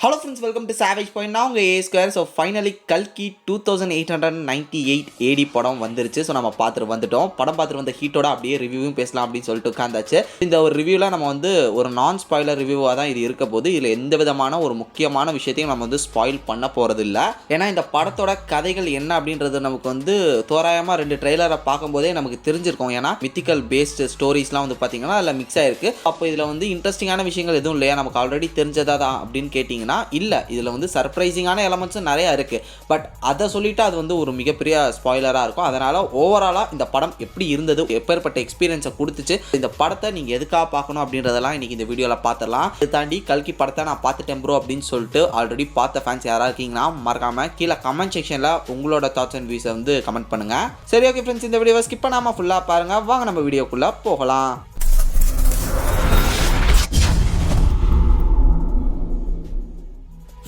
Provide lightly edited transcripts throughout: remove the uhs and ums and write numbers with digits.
Hello friends, welcome to Savage Point. Now உங்கள் A Square. So finally கல்கி 2898 AD படம் வந்துருச்சு. ஸோ நம்ம பார்த்துட்டு வந்துட்டோம். படம் பார்த்துட்டு வந்த ஹீட்டோட அப்படியே ரிவ்யூவும் பேசலாம் அப்படின்னு சொல்லிட்டு உட்காந்தாச்சு. இந்த ஒரு ரிவ்யூவில் நம்ம வந்து ஒரு நான் ஸ்பாய்லர் ரிவ்யூவாக தான் இது இருக்க போது. இதில் எந்த விதமான ஒரு முக்கியமான விஷயத்தையும் நம்ம வந்து ஸ்பாயில் பண்ண போகிறது இல்லை. ஏன்னா இந்த படத்தோட கதைகள் என்ன அப்படின்றது நமக்கு வந்து தோராயமாக 2 ட்ரெய்லரை பார்க்கும்போதே நமக்கு தெரிஞ்சிருக்கும். ஏன்னா மித்திக்கல் பேஸ்டு ஸ்டோரிஸ்லாம் வந்து பார்த்தீங்கன்னா அதில் மிக்ஸ் ஆகிருக்கு. அப்போ இதில் வந்து இன்ட்ரெஸ்டிங்கான விஷயங்கள் எதுவும் இல்லையா, நமக்கு ஆல்ரெடி தெரிஞ்சதா தான் அப்படின்னு கேட்டிங்கன்னா இல்லை. இதில் வந்து சர்ப்ரைசிங்கான எலமெண்ட்ஸும் நிறையா இருக்குது. பட் அதை சொல்லிவிட்டு அது வந்து ஒரு மிகப்பெரிய ஸ்பாய்லராக இருக்கும். அதனால் ஓவராலாக இந்த படம் எப்படி இருந்தது, எப்பேற்பட்ட எக்ஸ்பீரியன்ஸை கொடுத்துச்சு, இந்த படத்தை நீங்கள் எதுக்காக பார்க்கணும் அப்படின்றதெல்லாம் இன்றைக்கி இந்த வீடியோவில் பார்த்துடலாம். இது தாண்டி கல்கி படத்தை நான் பார்த்துட்டேன் ப்ரோ அப்படின்னு சொல்லிட்டு ஆல்ரெடி பார்த்த ஃபேன்ஸ் யாராக இருக்கீங்கன்னா மறக்காமல் கீழே கமெண்ட் செக்ஷனில் உங்களோட தாட்ஸ் அண்ட் வியூஸை வந்து கமெண்ட் பண்ணுங்கள். சரி, ஓகே ஃப்ரெண்ட்ஸ், இந்த வீடியோவை ஸ்கிப் பண்ணாமல் ஃபுல்லாக பாருங்கள். வாங்க நம்ம வீடியோக்குள்ளே போகலாம்.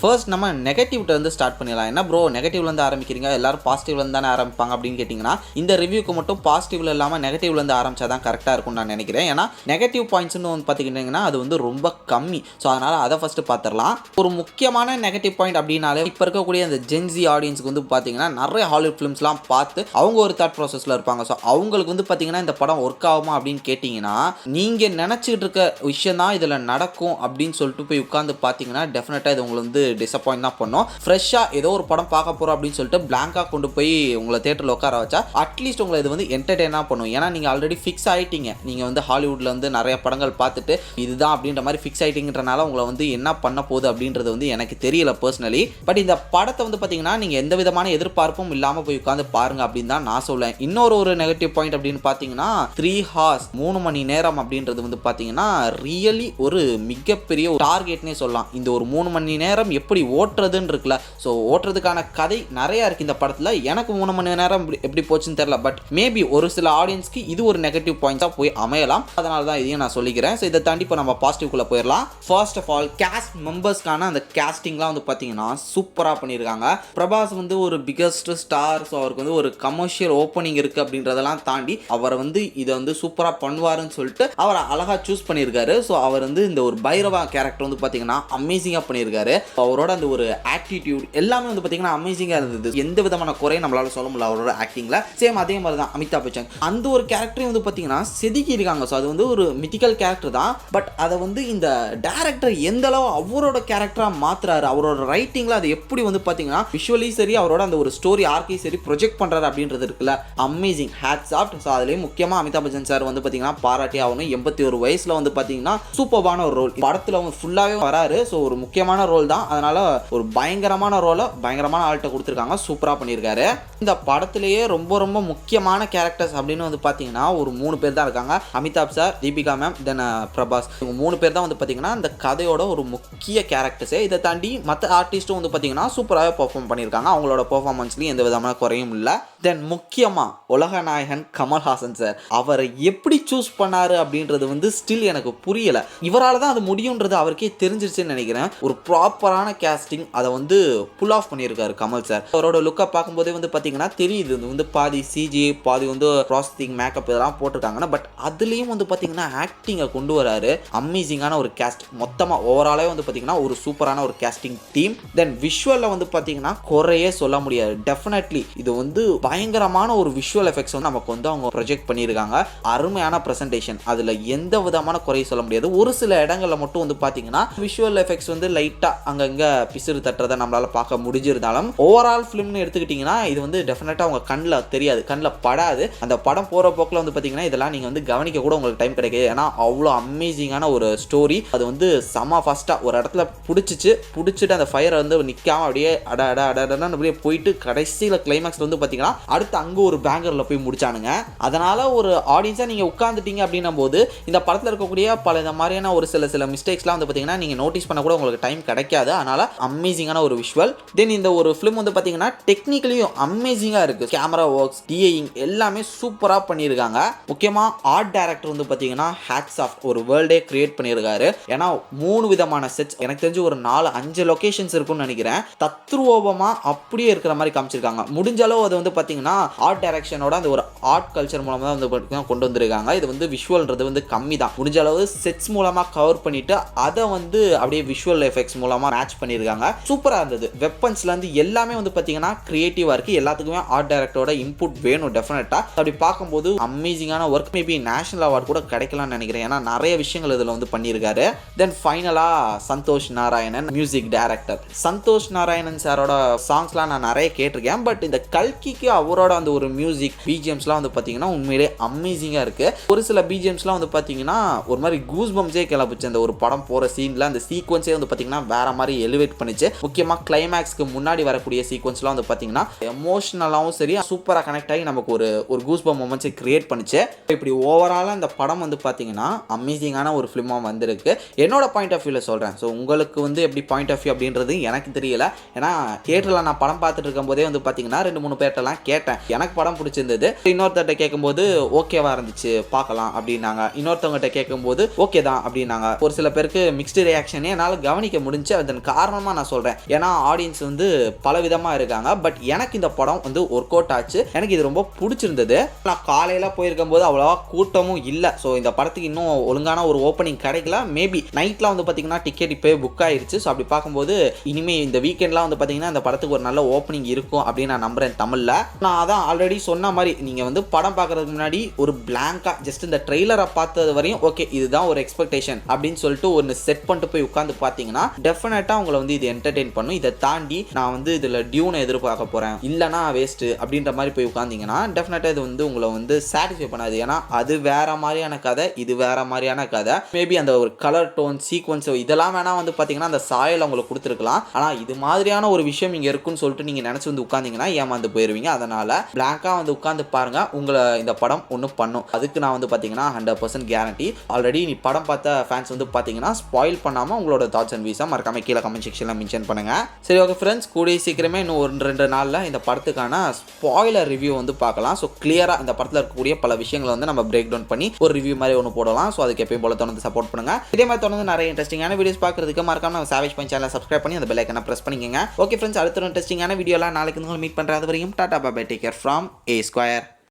ஃபர்ஸ்ட் நம்ம நெகட்டிவ்லேருந்து ஸ்டார்ட் பண்ணிடலாம். என்ன ப்ரோ நெகட்டிவ்லேருந்து ஆரம்பிக்கிறீங்க, எல்லாரும் பாசிட்டிவ்லேருந்து தானே ஆரம்பிப்பாங்க அப்படின்னு கேட்டிங்கன்னா, இந்த ரிவ்யூக்கு மட்டும் பாசிட்டிவில் இல்லாமல் நெகட்டிவ்லேருந்து ஆரம்பித்தா தான் கரெக்டாக இருக்கும்னு நான் நினைக்கிறேன். ஏன்னா நெகட்டிவ் பாயிண்ட்ஸ்னு வந்து பார்த்துக்கிட்டிங்கன்னா அது வந்து ரொம்ப கம்மி. ஸோ அதனால் அதை ஃபஸ்ட்டு பார்த்துடலாம். ஒரு முக்கியமான நெகட்டிவ் பாயிண்ட் அப்படின்னாலே இப்போ இருக்கக்கூடிய அந்த ஜென்சி ஆடியன்ஸுக்கு வந்து பார்த்தீங்கன்னா நிறைய ஹாலிவுட் ஃபிலிம்ஸ்லாம் பார்த்து அவங்க ஒரு தாட் ப்ராசஸில் இருப்பாங்க. ஸோ அவங்களுக்கு வந்து பார்த்தீங்கன்னா இந்த படம் ஒர்க் ஆகுமா அப்படின்னு கேட்டிங்கன்னா, நீங்கள் நினச்சிக்கிட்டு இருக்க விஷயம் தான் இதில் நடக்கும் அப்படின்னு சொல்லிட்டு போய் உட்காந்து பார்த்தீங்கன்னா டெஃபினட்டாக இது உங்களுக்கு வந்து டிசப்பாயிண்ட் தான் பண்ணோம். ஃப்ரெஷ்ஷாக ஏதோ ஒரு படம் பார்க்க போகிறோம் அப்படின்னு சொல்லிட்டு பிளாங்காக கொண்டு போய் உங்களை தேட்டரில் உட்கார வச்சா அட்லீஸ்ட் உங்களை இது வந்து என்டர்டெயினாக பண்ணும். ஏன்னா நீங்கள் ஆல்ரெடி ஃபிக்ஸ் ஆகிட்டீங்க. நீங்கள் வந்து ஹாலிவுட்டில் வந்து நிறைய படங்கள் பார்த்துட்டு இதுதான் அப்படின்ற மாதிரி ஃபிக்ஸ் ஆகிட்டீங்கன்றனால உங்களை வந்து என்ன பண்ண போகுது அப்படின்றது வந்து எனக்கு தெரியல பர்சனலி. பட் இந்த படத்தை வந்து பார்த்தீங்கன்னா நீங்கள் எந்த விதமான எதிர்பார்ப்பும் இல்லாமல் போய் உட்காந்து பாருங்க அப்படின்னு தான் நான் சொல்லுவேன். இன்னொரு நெகட்டிவ் பாயிண்ட் அப்படின்னு பார்த்தீங்கன்னா 3 hours 3 மணி நேரம் அப்படின்றது வந்து பார்த்தீங்கன்னா ரியலி ஒரு மிகப்பெரிய டார்கெட்னே சொல்லலாம். இந்த ஒரு 3 மணி நேரம் எப்படி ஓட்டுறதுன்னு இருக்குல்ல, ஸோ ஓட்டுறதுக்கான கதை நிறையா இருக்குது இந்த படத்தில். எனக்கு 3 மணி நேரம் எப்படி போச்சுன்னு தெரியல. பட் மேபி ஒரு சில ஆடியன்ஸ்க்கு இது ஒரு நெகட்டிவ் பாயிண்ட்ஸாக போய் அமையலாம். அதனால தான் இதையும் நான் சொல்லிக்கிறேன். ஸோ இதை தாண்டி இப்போ நம்ம பாசிட்டிவ்குள்ளே போயிடலாம். ஃபர்ஸ்ட் ஆஃப் ஆல் கேஸ்ட் மெம்பர்ஸ்க்கான அந்த கேஸ்டிங்லாம் வந்து பார்த்தீங்கன்னா சூப்பராக பண்ணியிருக்காங்க. பிரபாஸ் வந்து ஒரு பிகஸ்ட் ஸ்டார். ஸோ அவருக்கு வந்து ஒரு கமர்ஷியல் ஓப்பனிங் இருக்குது அப்படின்றதெல்லாம் தாண்டி அவரை வந்து இதை வந்து சூப்பராக பண்ணுவாருன்னு சொல்லிட்டு அவரை அழகாக சூஸ் பண்ணியிருக்காரு. ஸோ அவர் வந்து இந்த ஒரு பைரவா கேரக்டர் வந்து பார்த்தீங்கன்னா அமேசிங்காக பண்ணியிருக்காரு. அவரோட அந்த ஒரு ஆட்டிடியூட் எல்லாமே வந்து பார்த்தீங்கன்னா அமேசிங்காக இருந்தது. எந்த விதமான குறையும் நம்மளால சொல்ல முடியல அவரோட ஆக்டிங்கில். சேம் அதே மாதிரி தான் அமிதாப் பச்சன் அந்த ஒரு கேரக்டரையும் வந்து பார்த்தீங்கன்னா செதுக்கி இருக்காங்க. ஸோ அது வந்து ஒரு மித்திக்கல் கேரக்டர் தான். பட் அதை வந்து இந்த டேரக்டர் எந்த அளவு அவரோட கேரக்டராக மாற்றுறாரு, அவரோட ரைட்டிங்கில் அது எப்படி வந்து பார்த்தீங்கன்னா விஷுவலி சரி அவரோட அந்த ஒரு ஸ்டோரி ஆர்க்கையும் சரி ப்ரொஜெக்ட் பண்ணுறாரு அப்படின்றது இருக்குல்ல, அமேசிங், ஹேட்ஸ் ஆஃப். ஸோ அதுலேயும் முக்கியமாக அமிதாப் பச்சன் சார் வந்து பார்த்தீங்கன்னா பாராட்டி ஆகணும். 81 வயசில் வந்து பார்த்தீங்கன்னா சூப்பர்பான ஒரு ரோல் படத்தில் அவங்க ஃபுல்லாகவே வராரு. ஸோ ஒரு முக்கியமான ரோல் தான். அதனால் ஒரு பயங்கரமான ரோலை பயங்கரமான ஆள்கிட்ட கொடுத்துருக்காங்க. சூப்பராக பண்ணியிருக்காரு. இந்த படத்திலேயே ரொம்ப ரொம்ப முக்கியமான கேரக்டர்ஸ் அப்படின்னு வந்து பார்த்தீங்கன்னா ஒரு 3 பேர் தான் இருக்காங்க. அமிதாப் சார், தீபிகா மேம், தென் பிரபாஸ். இவங்க 3 பேர் தான் வந்து பார்த்தீங்கன்னா இந்த கதையோட ஒரு முக்கிய கேரக்டர்ஸே. இதை தாண்டி மற்ற ஆர்டிஸ்ட்டும் வந்து பார்த்தீங்கன்னா சூப்பராகவே பெர்ஃபார்ம் பண்ணியிருக்காங்க. அவங்களோட பெர்ஃபார்மன்ஸ்லையும் எந்த விதமான குறையும் இல்லை. தென் முக்கியமாக உலக நாயகன் கமல்ஹாசன் சார், அவரை எப்படி சூஸ் பண்ணாரு அப்படின்றது வந்து ஸ்டில் எனக்கு புரியலை. இவரால் தான் அது முடியுன்றது அவருக்கே தெரிஞ்சிருச்சுன்னு நினைக்கிறேன். ஒரு ப்ராப்பரான கேஸ்டிங் அதை வந்து புல் ஆஃப் பண்ணியிருக்காரு கமல் சார். அவரோட லுக்கை பார்க்கும்போதே வந்து பார்த்தீங்கன்னா தெரியுது இது வந்து பாதி சிஜி பாதி வந்து ப்ராசஸிங் மேக்கப் இதெல்லாம் போட்டிருக்காங்கன்னா, பட் அதுலேயும் வந்து பார்த்தீங்கன்னா ஆக்டிங்கை கொண்டு வராரு. அமேசிங்கான ஒரு கேஸ்ட். மொத்தமாக ஓவராலே வந்து பார்த்தீங்கன்னா ஒரு சூப்பரான ஒரு கேஸ்டிங் டீம். தென் விஷுவலில் வந்து பார்த்தீங்கன்னா குறையே சொல்ல முடியாது. டெஃபினெட்லி இது வந்து பயங்கரமான ஒரு விஷுவல் எஃபெக்ட்ஸ் வந்து நமக்கு வந்து அவங்க ப்ரொஜெக்ட் பண்ணியிருக்காங்க. அருமையான ப்ரெசன்டேஷன், அதில் எந்த விதமான குறையை சொல்ல முடியாது. ஒரு சில இடங்களில் மட்டும் வந்து பார்த்தீங்கன்னா விஷுவல் எஃபெக்ட்ஸ் வந்து லைட்டாக அங்கங்கே பிசுறு தட்டுறதை நம்மளால் பார்க்க முடிஞ்சிருந்தாலும் ஓவரால் ஃபிலிம்னு எடுத்துக்கிட்டிங்கன்னா இது வந்து டெஃபினட்டாக அவங்க கண்ணில் தெரியாது, கண்ணில் படாது. அந்த படம் போகிற போக்கில் வந்து பார்த்தீங்கன்னா இதெல்லாம் நீங்கள் வந்து கவனிக்க கூட உங்களுக்கு டைம் கிடைக்காது. ஏன்னா அவ்வளோ அமேசிங்கான ஒரு ஸ்டோரி. அது வந்து செம ஃபாஸ்ட்டாக ஒரு இடத்துல பிடிச்சிட்டு அந்த ஃபயரை வந்து நிற்காமல் அப்படியே அடன்னு அப்படியே போயிட்டு கடைசியில் கிளைமேக்ஸில் வந்து பார்த்தீங்கன்னா அடுத்து அங்கே ஒரு பேங்கரில் போய் முடிச்சானுங்க. அதனால் ஒரு ஆடியன்ஸாக நீங்கள் உட்காந்துட்டீங்க அப்படின்னும் போது இந்த படத்தில் இருக்கக்கூடிய பல இந்த மாதிரியான ஒரு சில மிஸ்டேக்ஸ்லாம் வந்து பார்த்தீங்கன்னா நீங்கள் நோட்டீஸ் பண்ண கூட உங்களுக்கு டைம் கிடைக்காது. அதனால் அமேசிங்கான ஒரு விஷுவல். தென் இந்த ஒரு ஃபிலிம் வந்து பார்த்தீங்கன்னா டெக்னிக்கலியும் அமேசிங்காக இருக்குது. கேமரா ஒர்க்ஸ், டிஐயிங் எல்லாமே சூப்பராக பண்ணியிருக்காங்க. முக்கியமாக ஆர்ட் டைரக்டர் வந்து பார்த்தீங்கன்னா ஹேட்ஸ் ஆஃப், ஒரு வேர்ல்டே கிரியேட் பண்ணியிருக்காரு. ஏன்னா 3 விதமான செட்ஸ், எனக்கு தெரிஞ்சு ஒரு 4-5 லொகேஷன்ஸ் இருக்குன்னு நினைக்கிறேன். தத்ரூபமாக அப்படியே இருக்கிற மாதிரி காமிச்சிருக்காங்க. முடிஞ்ச அளவு அது வந்து பார்த்தீங்கன்னா ஆர்ட் டைரக்ஷனோட அந்த ஒரு ஆர்ட் கல்ச்சர் மூலமாக தான் வந்து கொண்டு வந்திருக்காங்க. இது வந்து விஷுவல்ன்றது வந்து கம்மி தான். முடிஞ்ச அளவு செட்ஸ் மூலமாக கவர் பண்ணிட்டு அதை வந்து அப்படியே விஷுவல் எஃபெக்ட்ஸ் மூலமாக மேட்ச் மேட்ச் பண்ணியிருக்காங்க. சூப்பராக இருந்தது. வெப்பன்ஸ்லேருந்து எல்லாமே வந்து பார்த்தீங்கன்னா கிரியேட்டிவாக இருக்குது. எல்லாத்துக்குமே ஆர்ட் டைரக்டரோட இன்புட் வேணும் டெஃபினட்டாக. அப்படி பார்க்கும்போது அமேசிங்கான ஒர்க். மேபி நேஷனல் அவார்டு கூட கிடைக்கலாம்னு நினைக்கிறேன். ஏன்னா நிறைய விஷயங்கள் இதில் வந்து பண்ணியிருக்காரு. தென் ஃபைனலாக சந்தோஷ் நாராயணன் மியூசிக் டைரக்டர். சந்தோஷ் நாராயணன் சாரோட சாங்ஸ்லாம் நான் நிறைய கேட்டிருக்கேன். பட் இந்த கல்கிக்கு அவரோட அந்த ஒரு மியூசிக் பிஜிஎம்ஸ்லாம் வந்து பார்த்தீங்கன்னா உண்மையிலே அமேசிங்காக இருக்குது. ஒரு சில பிஜிஎம்ஸ்லாம் வந்து பார்த்தீங்கன்னா ஒரு மாதிரி கூஸ் பம்ஸே கிளப்பிச்சு. அந்த ஒரு படம் போகிற சீனில் அந்த சீக்வன்ஸே வந்து பார்த்தீங்கன்னா வேற மாதிரி எலிவேட் பண்ணிச்சு. முக்கியமாக கிளைமேக்ஸ்க்கு முன்னாடி வரக்கூடிய சீக்வன்ஸ்லாம் வந்து பார்த்தீங்கன்னா எமோஷனலாகவும் சரி சூப்பராக கனெக்ட் ஆகி நமக்கு ஒரு கூஸ் பம் மொமெண்ட்ஸை கிரியேட் பண்ணிச்சு. இப்படி ஓவராலாக இந்த படம் வந்து பார்த்தீங்கன்னா அமேசிங்கான ஒரு ஃபிலிமாக வந்திருக்கு. என்னோட பாயிண்ட் ஆஃப் வியூவில் சொல்கிறேன். ஸோ உங்களுக்கு வந்து எப்படி பாயிண்ட் ஆஃப் வியூ அப்படின்றது எனக்கு தெரியல. ஏன்னா தியேட்டரில் நான் படம் பார்த்துட்டு இருக்கும் போதே வந்து பார்த்தீங்கன்னா 2-3 பேர்ட்டெல்லாம் கேட்டேன். எனக்கு படம் பிடிச்சிருந்தது. இன்னொருத்தர்கிட்ட கேட்கும்போது ஓகேவா இருந்துச்சு பார்க்கலாம் அப்படின்னாங்க. இன்னொருத்தவங்ககிட்ட கேட்கும்போது ஓகே தான் அப்படின்னாங்க. ஒரு சில பேருக்கு மிக்ஸ்டு ரியாக்ஷனே என்னால் கவனிக்க முடிஞ்சு. அதன் காரணமாக நான் சொல்கிறேன். ஏன்னா ஆடியன்ஸ் வந்து பல விதமாக இருக்காங்க. பட் எனக்கு இந்த படம் வந்து ஒர்க் அவுட் ஆச்சு. எனக்கு இது ரொம்ப பிடிச்சிருந்தது. நான் காலையில் போயிருக்கும் போது அவ்வளோவா கூட்டமும் இல்லை. ஸோ இந்த படத்துக்கு இன்னும் ஒழுங்கான ஒரு ஓப்பனிங் கிடைக்கல. மேபி நைட்டில் வந்து பார்த்தீங்கன்னா டிக்கெட் இப்போ புக் ஆயிருச்சு. ஸோ அப்படி பார்க்கும்போது இனிமேல் இந்த வீக்கெண்ட்லாம் வந்து பார்த்தீங்கன்னா இந்த படத்துக்கு ஒரு நல்ல ஓப்பனிங் இருக்கும் அப்படின்னு நான் நம்புகிறேன் தமிழில். நான் அதான் ஆல்ரெடி சொன்ன மாதிரி நீங்கள் வந்து படம் பார்க்குறதுக்கு முன்னாடி ஒரு பிளாங்காக ஜஸ்ட் இந்த ட்ரெய்லரை பார்த்தது வரையும் ஓகே இதுதான் ஒரு எக்ஸ்பெக்டேஷன் அப்படின்னு சொல்லிட்டு ஒன்று செட் பண்ணிட்டு போய் உட்காந்து பார்த்தீங்கன்னா டெஃபினட்டாக உங்களை வந்து இது என்டர்டெயின் பண்ணும். இதை தாண்டி நான் வந்து இதில் டியூனை எதிர்பார்க்க போகிறேன் இல்லைனா வேஸ்ட்டு அப்படின்ற மாதிரி போய் உட்காந்திங்கன்னா டெஃபினட்டாக இது வந்து உங்களை வந்து சாட்டிஸ்ஃபை பண்ணாது. ஏன்னா அது வேற மாதிரியான கதை, இது வேற மாதிரியான கதை. மேபி அந்த ஒரு கலர் டோன் சீக்வன்ஸ் இதெல்லாம் வேணா வந்து பார்த்தீங்கன்னா அந்த சாயல் உங்களுக்கு கொடுத்துருக்கலாம். ஆனால் இது மாதிரியான ஒரு விஷயம் இங்கே இருக்குன்னு சொல்லிட்டு நீங்கள் நினச்சி வந்து உட்காந்திங்கன்னா ஏமாந்து போயிருவீங்க. அதனால் பிளாங்காக வந்து உட்காந்து பாருங்க, உங்களை இந்த படம் ஒன்றும் பண்ணும். அதுக்கு நான் வந்து பார்த்தீங்கன்னா 100% கேரண்டி. ஆல்ரெடி நீ படம் பார்த்த ஃபேன்ஸ் வந்து பார்த்தீங்கன்னா ஸ்பாயில் பண்ணாமல் உங்களோட தாட்ஸ் அண்ட் வியூஸை மறக்காம கீழே கமெண்ட் செக்ஷனில் மென்ஷன் பண்ணுங்க. சரி ஓகே ஃப்ரெண்ட்ஸ், கூடிய சீக்கிரமே இன்னும் 1-2 நாளில் இந்த படத்துக்கான ஸ்பாயிலர் ரிவ்யூ வந்து பார்க்கலாம். ஸோ கிளியராக இந்த படத்தில் இருக்கக்கூடிய பல விஷயங்களை வந்து நம்ம பிரேக் டவுன் பண்ணி ஒரு ரிவ்யூ மாதிரி ஒன்று போடலாம். ஸோ அதுக்கு எப்பயும் போல தொடர்ந்து சப்போர்ட் பண்ணுங்க. இதே மாதிரி தொடர்ந்து நிறைய இன்ட்ரெஸ்டிங்கான வீடியோஸ் பார்க்கறதுக்கு மறக்காம நம்ம சாவேஜ் பாயிண்ட் சேனலை சப்ஸ்கிரைப் பண்ணி அந்த பெல் ஐக்கனை பிரஸ் பண்ணிக்கங்க. ஓகே ஃப்ரெண்ட்ஸ், அடுத்த இன்ட்ரெஸ்டிங்கான வீடியோலாம் நாளைக்கு மீட் பண்ணுறது வரையும் tata bye bye, take care from A Square.